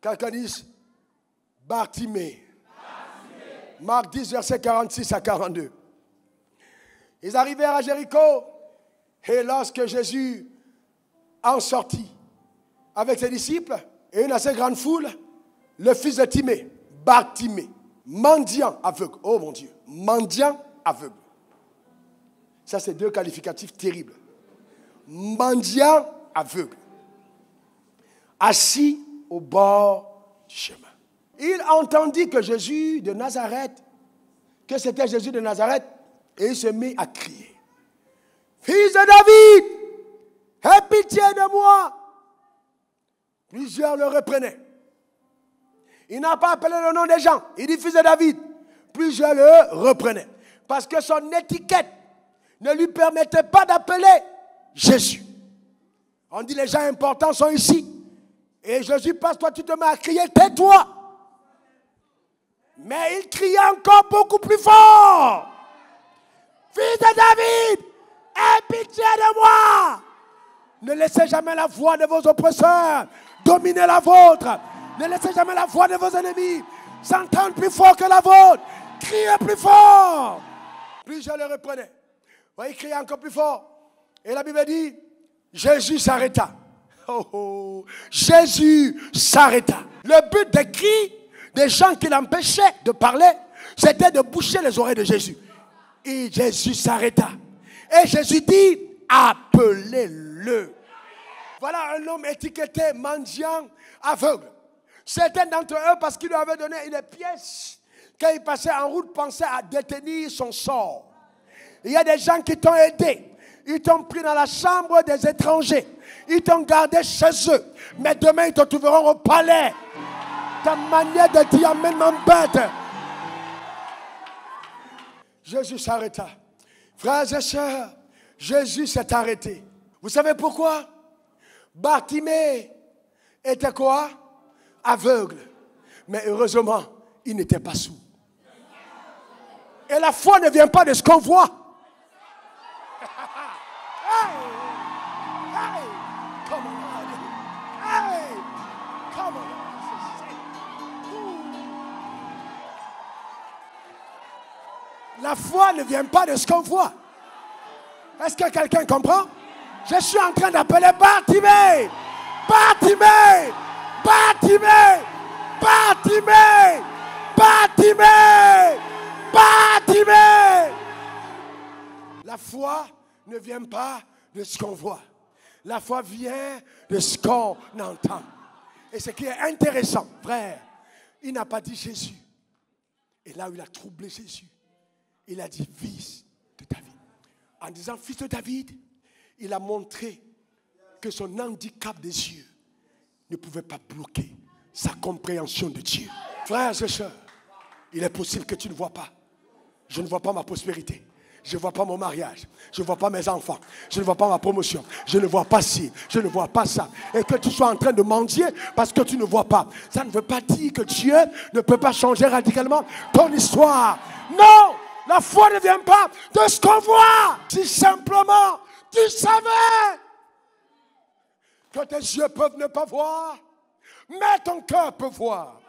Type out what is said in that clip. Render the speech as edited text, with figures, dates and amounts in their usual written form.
Quelqu'un dit Bartimée. Marc 10, verset 46 à 42. Ils arrivèrent à Jéricho et lorsque Jésus en sortit avec ses disciples et une assez grande foule, le fils de Timée, Bartimée, mendiant aveugle. Oh mon Dieu, mendiant aveugle. Ça, c'est deux qualificatifs terribles. Mendiant aveugle. Assis au bord du chemin. Il entendit que Jésus de Nazareth, que c'était Jésus de Nazareth, et il se mit à crier. Fils de David, aie pitié de moi. Plusieurs le reprenaient. Il n'a pas appelé le nom des gens. Il dit fils de David. Plusieurs le reprenaient. Parce que son étiquette ne lui permettait pas d'appeler Jésus. On dit les gens importants sont ici. Et Jésus passe, toi tu te mets à crier, tais-toi. Mais il criait encore beaucoup plus fort. Fils de David, aie pitié de moi. Ne laissez jamais la voix de vos oppresseurs dominer la vôtre. Ne laissez jamais la voix de vos ennemis s'entendre plus fort que la vôtre. Criez plus fort. Plusieurs le reprenaient. Il criait encore plus fort. Et la Bible dit, Jésus s'arrêta. Oh, oh. Jésus s'arrêta. Le but des cris des gens qui l'empêchaient de parler, c'était de boucher les oreilles de Jésus. Et Jésus s'arrêta. Et Jésus dit, appelez-le. Voilà un homme étiqueté mendiant aveugle. Certains d'entre eux, parce qu'il lui avait donné une pièce, quand il passait en route, pensaient à détenir son sort. Il y a des gens qui t'ont aidé. Ils t'ont pris dans la chambre des étrangers. Ils t'ont gardé chez eux. Mais demain, ils te trouveront au palais. Ta manière de dire amène m'embête. Jésus s'arrêta. Frères et sœurs, Jésus s'est arrêté. Vous savez pourquoi? Bartimée était quoi? Aveugle. Mais heureusement, il n'était pas sourd. Et la foi ne vient pas de ce qu'on voit. Hey! Hey! Come on. Hey! Come on. La foi ne vient pas de ce qu'on voit. Est-ce que quelqu'un comprend? Je suis en train d'appeler Bartimée. Bartimée. Bartimée. Bartimée. Bartimée. Bartimée. La foi ne vient pas de ce qu'on voit. La foi vient de ce qu'on entend. Et ce qui est intéressant, frère, il n'a pas dit Jésus. Et là où il a troublé Jésus, il a dit fils de David. En disant fils de David, il a montré que son handicap des yeux ne pouvait pas bloquer sa compréhension de Dieu. Frères et sœurs, il est possible que tu ne vois pas. Je ne vois pas ma prospérité. Je ne vois pas mon mariage. Je ne vois pas mes enfants. Je ne vois pas ma promotion. Je ne vois pas ci. Je ne vois pas ça. Et que tu sois en train de mendier parce que tu ne vois pas. Ça ne veut pas dire que Dieu ne peut pas changer radicalement ton histoire. Non! La foi ne vient pas de ce qu'on voit. Si simplement tu savais que tes yeux peuvent ne pas voir, mais ton cœur peut voir.